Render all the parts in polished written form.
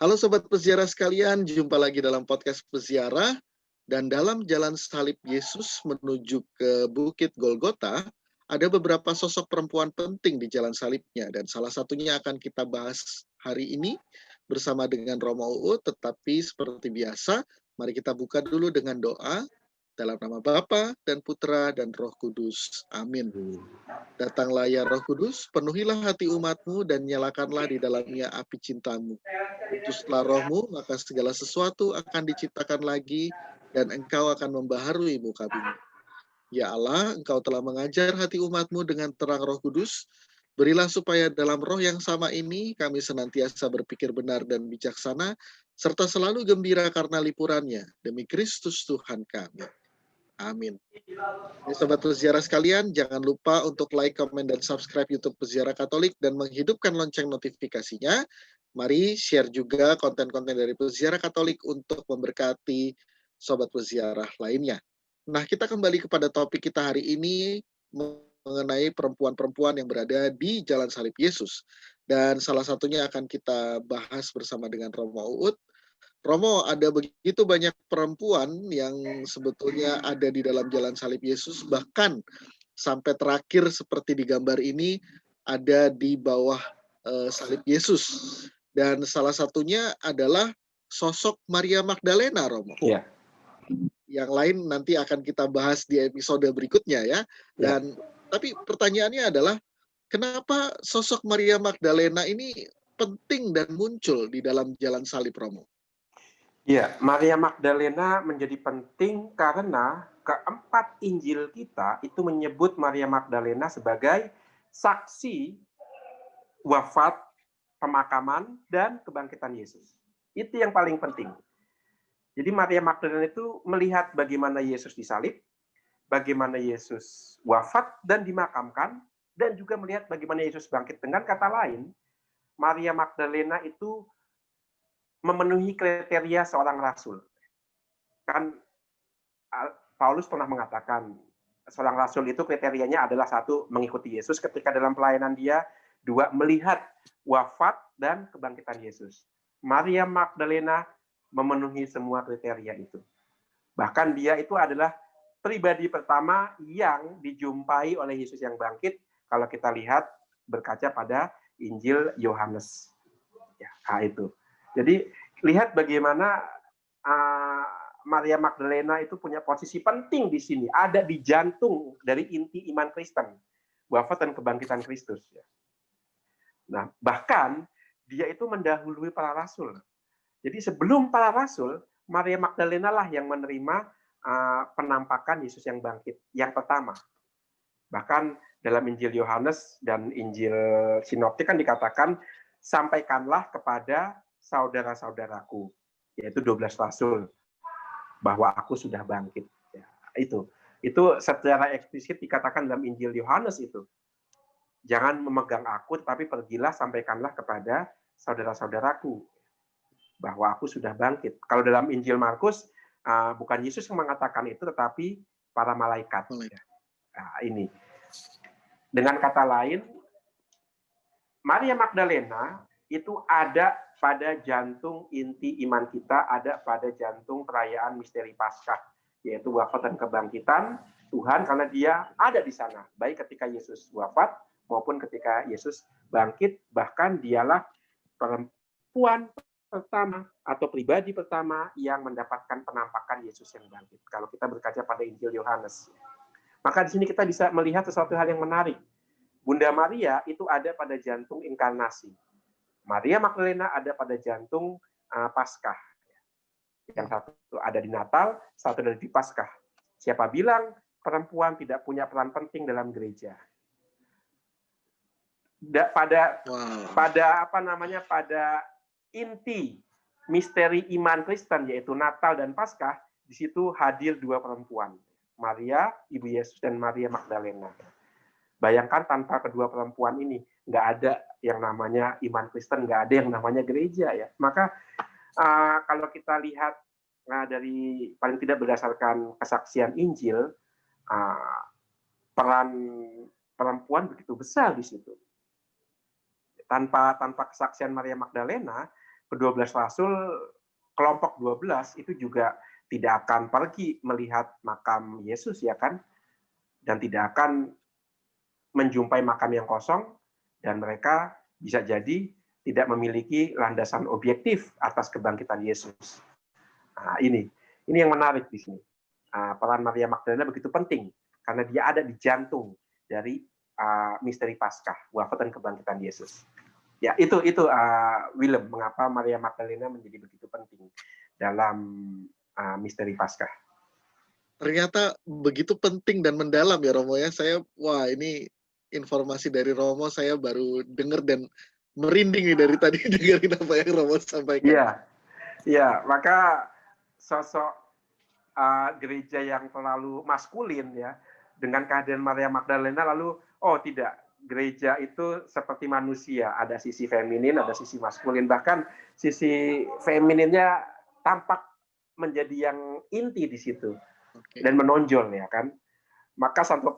Halo Sobat Peziarah sekalian, jumpa lagi dalam podcast Peziarah. Dan dalam jalan salib Yesus menuju ke Bukit Golgota, ada beberapa sosok perempuan penting di jalan salibnya. Dan salah satunya akan kita bahas hari ini bersama dengan Romo Uut. Tetapi seperti biasa, mari kita buka dulu dengan doa. Dalam nama Bapa dan Putra dan Roh Kudus. Amin. Datanglah ya Roh Kudus, penuhilah hati umat-Mu dan nyalakanlah di dalamnya api cinta-Mu. Utuslah Roh-Mu, maka segala sesuatu akan diciptakan lagi dan Engkau akan membaharui muka bumi. Ya Allah, Engkau telah mengajar hati umat-Mu dengan terang Roh Kudus. Berilah supaya dalam roh yang sama ini kami senantiasa berpikir benar dan bijaksana, serta selalu gembira karena lipurannya. Demi Kristus Tuhan kami. Amin. Ya, Sobat Peziarah sekalian, jangan lupa untuk like, komen, dan subscribe YouTube Peziarah Katolik dan menghidupkan lonceng notifikasinya. Mari share juga konten-konten dari Peziarah Katolik untuk memberkati Sobat Peziarah lainnya. Nah, kita kembali kepada topik kita hari ini mengenai perempuan-perempuan yang berada di Jalan Salib Yesus. Dan salah satunya akan kita bahas bersama dengan Romo Uut. Romo, ada begitu banyak perempuan yang sebetulnya ada di dalam jalan salib Yesus, bahkan sampai terakhir seperti di gambar ini ada di bawah salib Yesus. Dan salah satunya adalah sosok Maria Magdalena, Romo. Iya. Yang lain nanti akan kita bahas di episode berikutnya ya. Dan tapi pertanyaannya adalah kenapa sosok Maria Magdalena ini penting dan muncul di dalam jalan salib, Romo? Ya, Maria Magdalena menjadi penting karena keempat Injil kita itu menyebut Maria Magdalena sebagai saksi wafat, pemakaman, dan kebangkitan Yesus. Itu yang paling penting. Jadi Maria Magdalena itu melihat bagaimana Yesus disalib, bagaimana Yesus wafat dan dimakamkan, dan juga melihat bagaimana Yesus bangkit. Dengan kata lain, Maria Magdalena itu memenuhi kriteria seorang rasul. Kan Paulus pernah mengatakan seorang rasul itu kriterianya adalah satu, mengikuti Yesus ketika dalam pelayanan dia, dua, melihat wafat dan kebangkitan Yesus. Maria Magdalena memenuhi semua kriteria itu. Bahkan dia itu adalah pribadi pertama yang dijumpai oleh Yesus yang bangkit kalau kita lihat berkaca pada Injil Yohanes. Ya, itu. Jadi lihat bagaimana Maria Magdalena itu punya posisi penting di sini, ada di jantung dari inti iman Kristen, wafat dan kebangkitan Kristus. Nah, bahkan dia itu mendahului para rasul. Jadi sebelum para rasul, Maria Magdalena lah yang menerima penampakan Yesus yang bangkit yang pertama. Bahkan dalam Injil Yohanes dan Injil Sinoptik kan dikatakan, sampaikanlah kepada saudara-saudaraku, yaitu 12 rasul, bahwa aku sudah bangkit. Ya, itu secara eksplisit dikatakan dalam Injil Yohanes itu. Jangan memegang aku, tetapi pergilah sampaikanlah kepada saudara-saudaraku bahwa aku sudah bangkit. Kalau dalam Injil Markus, bukan Yesus yang mengatakan itu, tetapi para malaikat. Nah, ini. Dengan kata lain, Maria Magdalena itu ada pada jantung inti iman kita, ada pada jantung perayaan misteri Paskah, yaitu wafat dan kebangkitan Tuhan, karena dia ada di sana, baik ketika Yesus wafat maupun ketika Yesus bangkit. Bahkan dialah perempuan pertama atau pribadi pertama yang mendapatkan penampakan Yesus yang bangkit. Kalau kita berkaca pada Injil Yohanes, maka di sini kita bisa melihat sesuatu hal yang menarik. Bunda Maria itu ada pada jantung inkarnasi. Maria Magdalena ada pada jantung Paskah. Yang satu ada di Natal, satu ada di Paskah. Siapa bilang perempuan tidak punya peran penting dalam gereja? Pada inti misteri iman Kristen, yaitu Natal dan Paskah, di situ hadir dua perempuan, Maria, Ibu Yesus, dan Maria Magdalena. Bayangkan tanpa kedua perempuan ini, nggak ada yang namanya iman Kristen, nggak ada yang namanya gereja ya. Maka kalau kita lihat dari paling tidak berdasarkan kesaksian Injil, peran perempuan begitu besar di situ. Tanpa kesaksian Maria Magdalena, ke-12 rasul, kelompok 12 itu juga tidak akan pergi melihat makam Yesus, ya kan? Dan tidak akan menjumpai makam yang kosong, dan mereka bisa jadi tidak memiliki landasan objektif atas kebangkitan Yesus. Nah, ini yang menarik di sini. Peran Maria Magdalena begitu penting karena dia ada di jantung dari misteri Paskah, wafat dan kebangkitan Yesus. Ya, itu Willem, mengapa Maria Magdalena menjadi begitu penting dalam misteri Paskah. Ternyata begitu penting dan mendalam ya Romo ya. Ini informasi dari Romo saya baru dengar dan merinding nih dari tadi dengerin apa yang Romo sampaikan. Iya, maka sosok gereja yang terlalu maskulin ya, dengan kehadiran Maria Magdalena lalu tidak, gereja itu seperti manusia, ada sisi feminin, ada sisi maskulin, bahkan sisi femininnya tampak menjadi yang inti di situ dan menonjol, ya kan. Maka Santo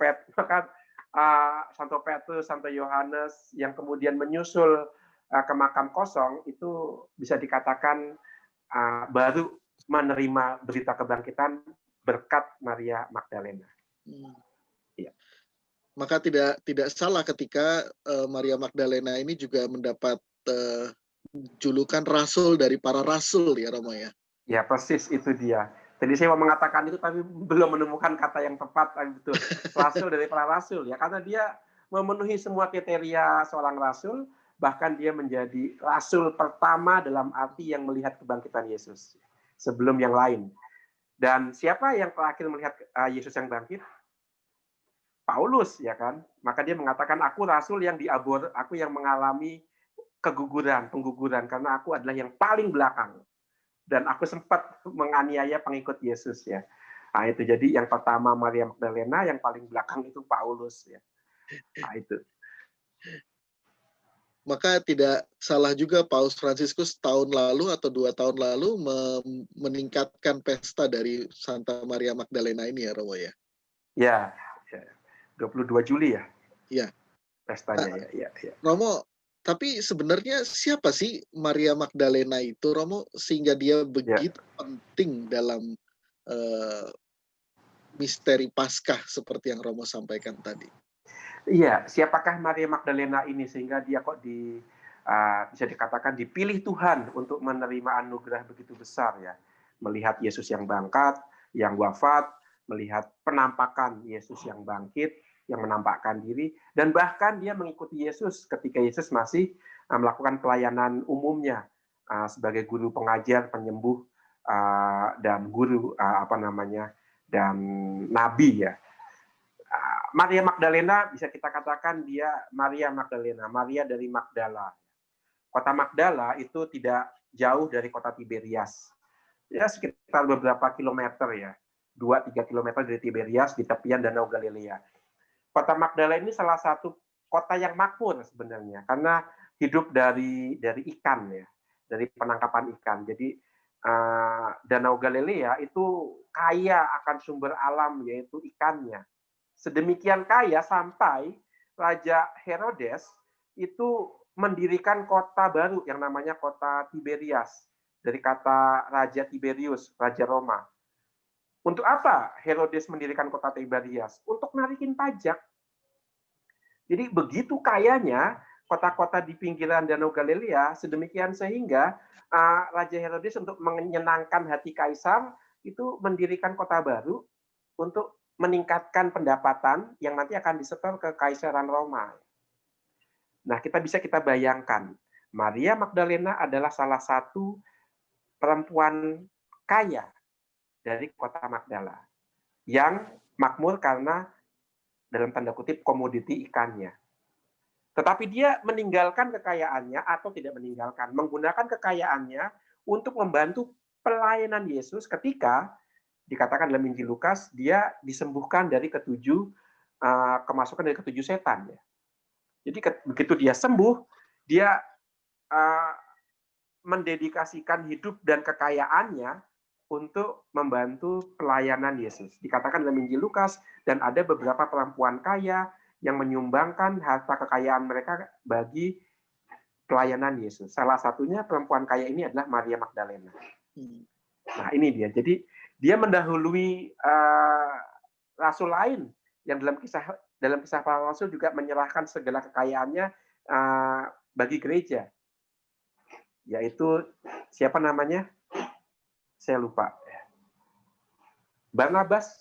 Petrus, Santo Yohanes yang kemudian menyusul ke makam kosong itu bisa dikatakan baru menerima berita kebangkitan berkat Maria Magdalena. Ya. Maka tidak salah ketika Maria Magdalena ini juga mendapat julukan rasul dari para rasul ya Romo ya. Ya, persis itu dia. Tadi saya mau mengatakan itu tapi belum menemukan kata yang tepat, tapi betul. Rasul dari para rasul ya, karena dia memenuhi semua kriteria seorang rasul, bahkan dia menjadi rasul pertama dalam arti yang melihat kebangkitan Yesus sebelum yang lain. Dan siapa yang terakhir melihat Yesus yang bangkit? Paulus, ya kan? Maka dia mengatakan, aku rasul yang aku yang mengalami pengguguran karena aku adalah yang paling belakang. Dan aku sempat menganiaya pengikut Yesus, ya. Nah, itu jadi yang pertama Maria Magdalena, yang paling belakang itu Paulus, ya. Nah, itu. Maka tidak salah juga Paus Fransiskus tahun lalu atau 2 tahun lalu meningkatkan pesta dari Santa Maria Magdalena ini ya Romo ya. Ya, 22 Juli ya. Iya. Pestanya ya. Romo, tapi sebenarnya siapa sih Maria Magdalena itu Romo sehingga dia begitu penting dalam misteri Paskah seperti yang Romo sampaikan tadi? Iya, siapakah Maria Magdalena ini sehingga dia kok bisa dikatakan dipilih Tuhan untuk menerima anugerah begitu besar, ya. Melihat Yesus yang bangkat, yang wafat, melihat penampakan Yesus yang bangkit, yang menampakkan diri, dan bahkan dia mengikuti Yesus ketika Yesus masih melakukan pelayanan umumnya sebagai guru pengajar, penyembuh, dan guru dan nabi, ya. Maria Magdalena bisa kita katakan dia Maria Magdalena, Maria dari Magdala. Kota Magdala itu tidak jauh dari kota Tiberias. Ya sekitar beberapa kilometer, ya. 2-3 kilometer dari Tiberias di tepian Danau Galilea. Kota Magdala ini salah satu kota yang makmur sebenarnya karena hidup dari ikan, ya. Dari penangkapan ikan. Jadi Danau Galilea itu kaya akan sumber alam, yaitu ikannya. Sedemikian kaya sampai Raja Herodes itu mendirikan kota baru yang namanya kota Tiberias, dari kata Raja Tiberius, Raja Roma. Untuk apa Herodes mendirikan kota Tiberias? Untuk narikin pajak. Jadi begitu kayanya kota-kota di pinggiran Danau Galilea, sedemikian sehingga Raja Herodes untuk menyenangkan hati kaisar itu mendirikan kota baru untuk meningkatkan pendapatan yang nanti akan disetor ke Kaisaran Roma. Nah, kita bayangkan, Maria Magdalena adalah salah satu perempuan kaya dari kota Magdala yang makmur karena dalam tanda kutip komoditi ikannya. Tetapi dia meninggalkan kekayaannya atau tidak meninggalkan, menggunakan kekayaannya untuk membantu pelayanan Yesus ketika dikatakan dalam Injil Lukas, dia disembuhkan dari kemasukan dari ketujuh setan. Ya. Jadi begitu dia sembuh, dia mendedikasikan hidup dan kekayaannya untuk membantu pelayanan Yesus. Dikatakan dalam Injil Lukas, dan ada beberapa perempuan kaya yang menyumbangkan harta kekayaan mereka bagi pelayanan Yesus. Salah satunya perempuan kaya ini adalah Maria Magdalena. Nah, ini dia. Jadi dia mendahului rasul lain yang dalam kisah para rasul juga menyerahkan segala kekayaannya bagi gereja. Yaitu siapa namanya? Saya lupa. Barnabas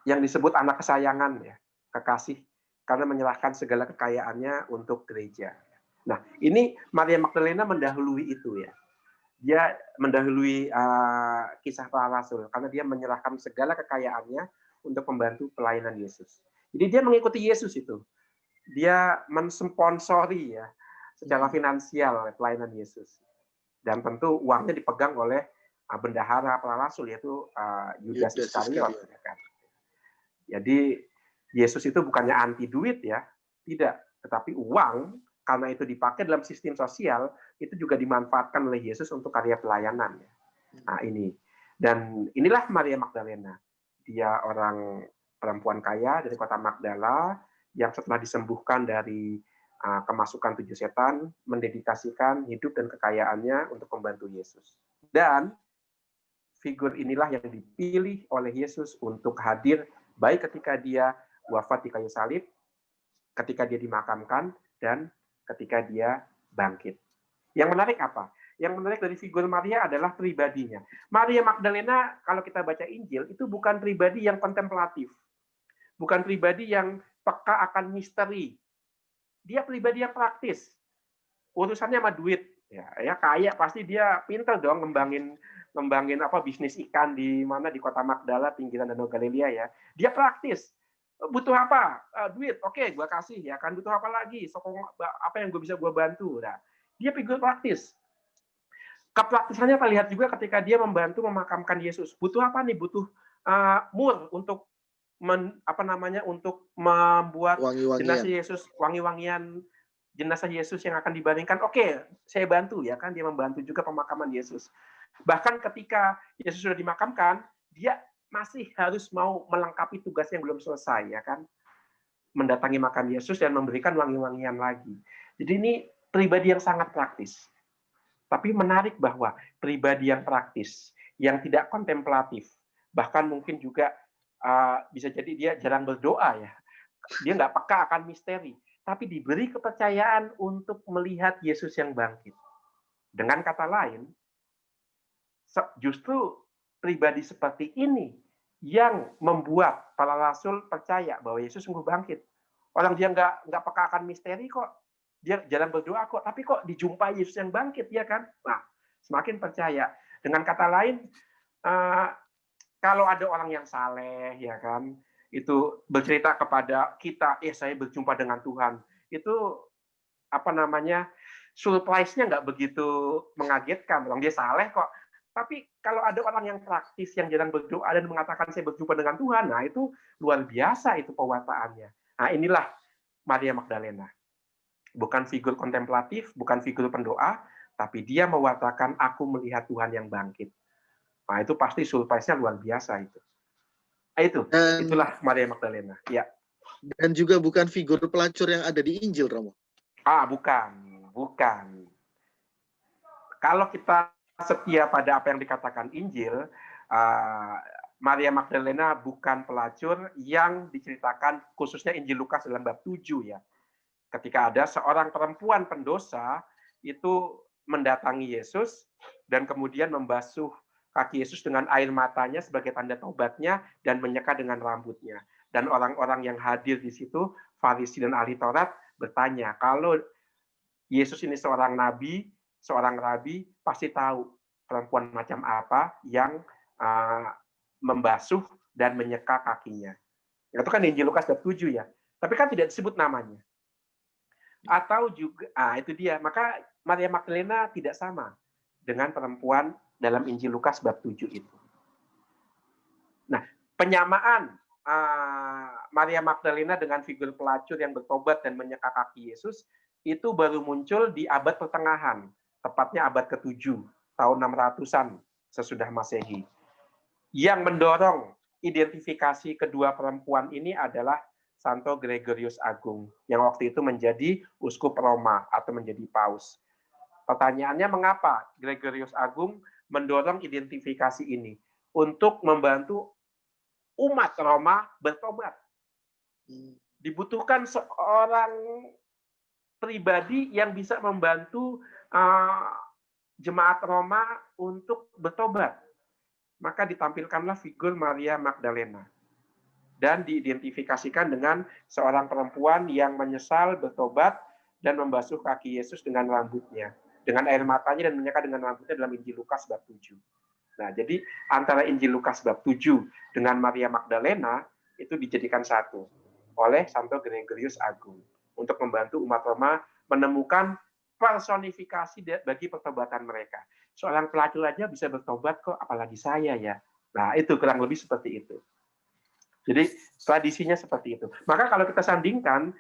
yang disebut anak kesayangan ya, kekasih, karena menyerahkan segala kekayaannya untuk gereja. Nah, ini Maria Magdalena mendahului itu ya. Dia mendahului kisah para rasul karena dia menyerahkan segala kekayaannya untuk membantu pelayanan Yesus. Jadi dia mengikuti Yesus itu. Dia mensponsori ya secara finansial pelayanan Yesus. Dan tentu uangnya dipegang oleh bendahara para rasul yaitu Yudas Iskariot. Jadi Yesus itu bukannya anti duit ya, tidak, tetapi uang karena itu dipakai dalam sistem sosial itu juga dimanfaatkan oleh Yesus untuk karya pelayanan. Nah ini, dan inilah Maria Magdalena. Dia orang perempuan kaya dari kota Magdala yang setelah disembuhkan dari kemasukan 7 setan mendedikasikan hidup dan kekayaannya untuk membantu Yesus. Dan figur inilah yang dipilih oleh Yesus untuk hadir baik ketika dia wafat di kayu salib, ketika dia dimakamkan, dan ketika dia bangkit. Yang menarik apa? Yang menarik dari figur Maria adalah pribadinya. Maria Magdalena, kalau kita baca Injil, itu bukan pribadi yang kontemplatif. Bukan pribadi yang peka akan misteri. Dia pribadi yang praktis. Urusannya sama duit. Ya kaya pasti dia pintar dong ngembangin bisnis ikan di kota Magdala, pinggiran Danau Galilea ya. Dia praktis. Butuh apa? Duit. Oke, gua kasih ya kan. Butuh apa lagi? Sokong apa yang gue bisa gua bantu. Nah, dia figur praktis. Kepraktisannya terlihat juga ketika dia membantu memakamkan Yesus. Butuh apa nih? Butuh mur untuk untuk membuat jenazah Yesus, wangi-wangian jenazah Yesus yang akan dibandingkan. Oke, saya bantu ya kan. Dia membantu juga pemakaman Yesus. Bahkan ketika Yesus sudah dimakamkan, dia masih harus mau melengkapi tugas yang belum selesai ya kan. Mendatangi makam Yesus dan memberikan wangi-wangian lagi. Jadi ini pribadi yang sangat praktis. Tapi menarik bahwa pribadi yang praktis, yang tidak kontemplatif, bahkan mungkin juga bisa jadi dia jarang berdoa ya. Dia nggak peka akan misteri, tapi diberi kepercayaan untuk melihat Yesus yang bangkit. Dengan kata lain, justru pribadi seperti ini yang membuat para rasul percaya bahwa Yesus sungguh bangkit. Orang dia nggak peka akan misteri kok. Dia jarang berdoa kok, tapi kok dijumpai Yesus yang bangkit, ya kan? Nah, semakin percaya. Dengan kata lain, kalau ada orang yang saleh, ya kan, itu bercerita kepada kita, saya berjumpa dengan Tuhan, itu surprise-nya nggak begitu mengagetkan. Orang dia saleh kok. Tapi kalau ada orang yang praktis, yang jarang berdoa dan mengatakan saya berjumpa dengan Tuhan, nah itu luar biasa itu pewartaannya. Nah inilah Maria Magdalena. Bukan figur kontemplatif, bukan figur pendoa, tapi dia mewartakan aku melihat Tuhan yang bangkit. Nah, itu pasti surprise-nya luar biasa itu. Nah, itulah Maria Magdalena. Ya. Dan juga bukan figur pelacur yang ada di Injil, Romo. Bukan. Kalau kita setia pada apa yang dikatakan Injil, Maria Magdalena bukan pelacur yang diceritakan khususnya Injil Lukas dalam bab 7 ya. Ketika ada seorang perempuan pendosa itu mendatangi Yesus dan kemudian membasuh kaki Yesus dengan air matanya sebagai tanda taubatnya dan menyeka dengan rambutnya. Dan orang-orang yang hadir di situ, Farisi dan ahli Taurat, bertanya, kalau Yesus ini seorang nabi, seorang rabi, pasti tahu perempuan macam apa yang membasuh dan menyeka kakinya. Itu kan Injil Lukas bab 7 ya. Tapi kan tidak disebut namanya. Atau juga, itu dia. Maka Maria Magdalena tidak sama dengan perempuan dalam Injil Lukas bab 7 itu. Nah, penyamaan Maria Magdalena dengan figur pelacur yang bertobat dan menyeka kaki Yesus itu baru muncul di abad pertengahan, tepatnya abad ke-7, tahun 600-an sesudah Masehi. Yang mendorong identifikasi kedua perempuan ini adalah Santo Gregorius Agung yang waktu itu menjadi uskup Roma atau menjadi paus. Pertanyaannya, mengapa Gregorius Agung mendorong identifikasi ini untuk membantu umat Roma bertobat? Dibutuhkan seorang pribadi yang bisa membantu jemaat Roma untuk bertobat. Maka ditampilkanlah figur Maria Magdalena dan diidentifikasikan dengan seorang perempuan yang menyesal, bertobat, dan membasuh kaki Yesus dengan rambutnya, dengan air matanya dan menyeka dengan rambutnya dalam Injil Lukas bab 7. Nah, jadi antara Injil Lukas bab 7 dengan Maria Magdalena itu dijadikan satu oleh Santo Gregorius Agung untuk membantu umat Roma menemukan personifikasi bagi pertobatan mereka. Seorang pelacur aja bisa bertobat kok, apalagi saya ya. Nah, itu kurang lebih seperti itu. Jadi tradisinya seperti itu. Maka kalau kita sandingkan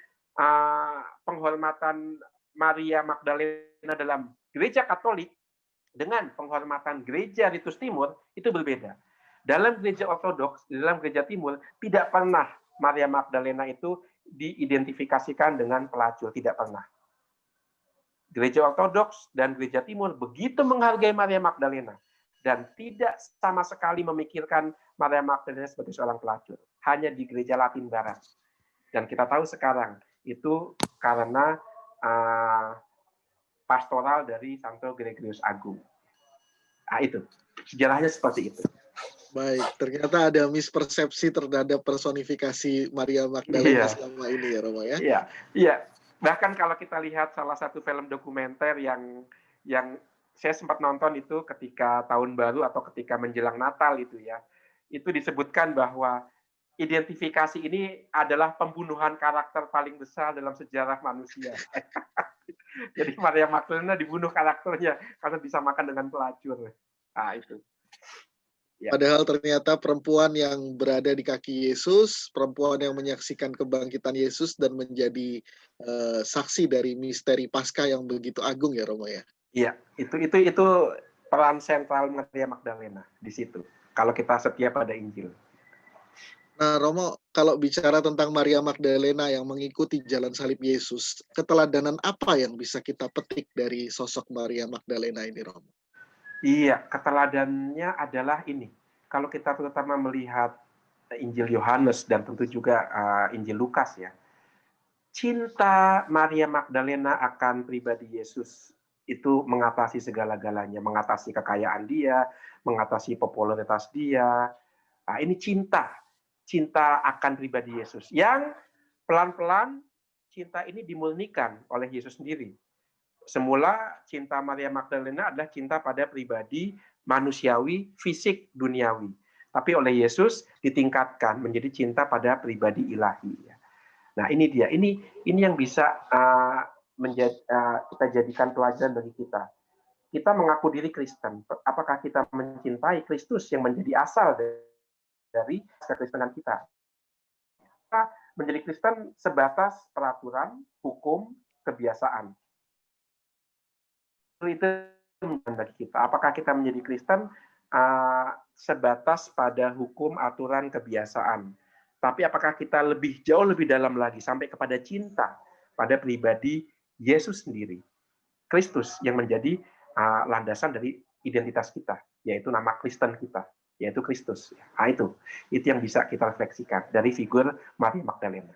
penghormatan Maria Magdalena dalam gereja Katolik dengan penghormatan gereja Ritus Timur itu berbeda. Dalam gereja Ortodoks, dalam gereja Timur tidak pernah Maria Magdalena itu diidentifikasikan dengan pelacur, tidak pernah. Gereja Ortodoks dan gereja Timur begitu menghargai Maria Magdalena dan tidak sama sekali memikirkan Maria Magdalena sebagai seorang pelacur. Hanya di gereja Latin Barat. Dan kita tahu sekarang itu karena pastoral dari Santo Gregorius Agung. Nah, itu. Sejarahnya seperti itu. Baik, ternyata ada mispersepsi terhadap personifikasi Maria Magdalena selama ini ya, Romo ya? Iya. Bahkan kalau kita lihat salah satu film dokumenter yang saya sempat nonton itu ketika tahun baru atau ketika menjelang Natal itu ya, itu disebutkan bahwa identifikasi ini adalah pembunuhan karakter paling besar dalam sejarah manusia. Jadi Maria Magdalena dibunuh karakternya karena disamakan dengan pelacur. Nah, itu. Ya. Padahal ternyata perempuan yang berada di kaki Yesus, perempuan yang menyaksikan kebangkitan Yesus dan menjadi saksi dari misteri Paskah yang begitu agung ya, Romo ya. Iya, itu peran sentral Maria Magdalena di situ. Kalau kita setia pada Injil. Nah, Romo, kalau bicara tentang Maria Magdalena yang mengikuti jalan salib Yesus, keteladanan apa yang bisa kita petik dari sosok Maria Magdalena ini, Romo? Iya, keteladannya adalah ini. Kalau kita terutama melihat Injil Yohanes dan tentu juga Injil Lukas ya, cinta Maria Magdalena akan pribadi Yesus itu mengatasi segala-galanya, mengatasi kekayaan dia, mengatasi popularitas dia. Nah, ini cinta akan pribadi Yesus yang pelan-pelan cinta ini dimurnikan oleh Yesus sendiri. Semula cinta Maria Magdalena adalah cinta pada pribadi manusiawi, fisik, duniawi. Tapi oleh Yesus ditingkatkan menjadi cinta pada pribadi ilahi. Nah, ini dia. Ini yang bisa kita jadikan pelajaran bagi kita. Kita mengaku diri Kristen. Apakah kita mencintai Kristus yang menjadi asal dari kekristenan kita? Kita menjadi Kristen sebatas peraturan, hukum, kebiasaan. Itu bagi kita. Apakah kita menjadi Kristen sebatas pada hukum, aturan, kebiasaan? Tapi apakah kita jauh lebih dalam lagi sampai kepada cinta pada pribadi Yesus sendiri, Kristus yang menjadi landasan dari identitas kita, yaitu nama Kristen kita, yaitu Kristus. Nah, itu yang bisa kita refleksikan dari figur Maria Magdalena.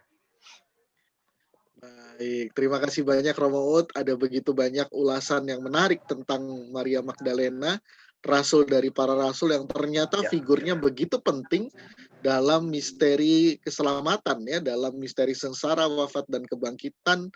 Baik, terima kasih banyak Romo Ut. Ada begitu banyak ulasan yang menarik tentang Maria Magdalena, rasul dari para rasul yang ternyata figurnya begitu penting dalam misteri keselamatan ya, dalam misteri sengsara, wafat dan kebangkitan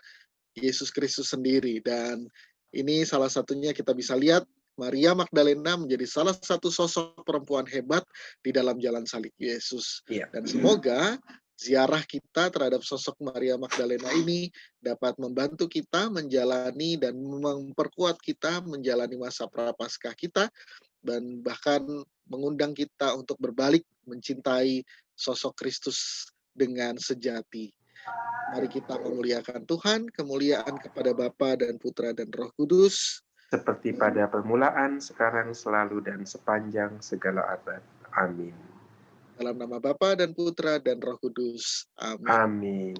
Yesus Kristus sendiri. Dan ini salah satunya kita bisa lihat Maria Magdalena menjadi salah satu sosok perempuan hebat di dalam jalan salib Yesus. Dan semoga ziarah kita terhadap sosok Maria Magdalena ini dapat membantu kita menjalani dan memperkuat kita menjalani masa prapaskah kita, dan bahkan mengundang kita untuk berbalik mencintai sosok Kristus dengan sejati. Mari kita memuliakan Tuhan, kemuliaan kepada Bapa dan Putra dan Roh Kudus. Seperti pada permulaan, sekarang, selalu, dan sepanjang segala abad. Amin. Dalam nama Bapa dan Putra dan Roh Kudus. Amin. Amin.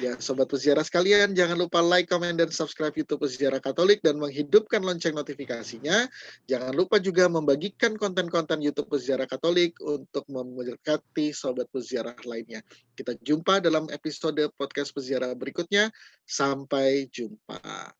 Ya, Sobat Peziarah sekalian, jangan lupa like, komen, dan subscribe YouTube Peziarah Katolik dan menghidupkan lonceng notifikasinya. Jangan lupa juga membagikan konten-konten YouTube Peziarah Katolik untuk memberkati Sobat Peziarah lainnya. Kita jumpa dalam episode podcast Peziarah berikutnya. Sampai jumpa.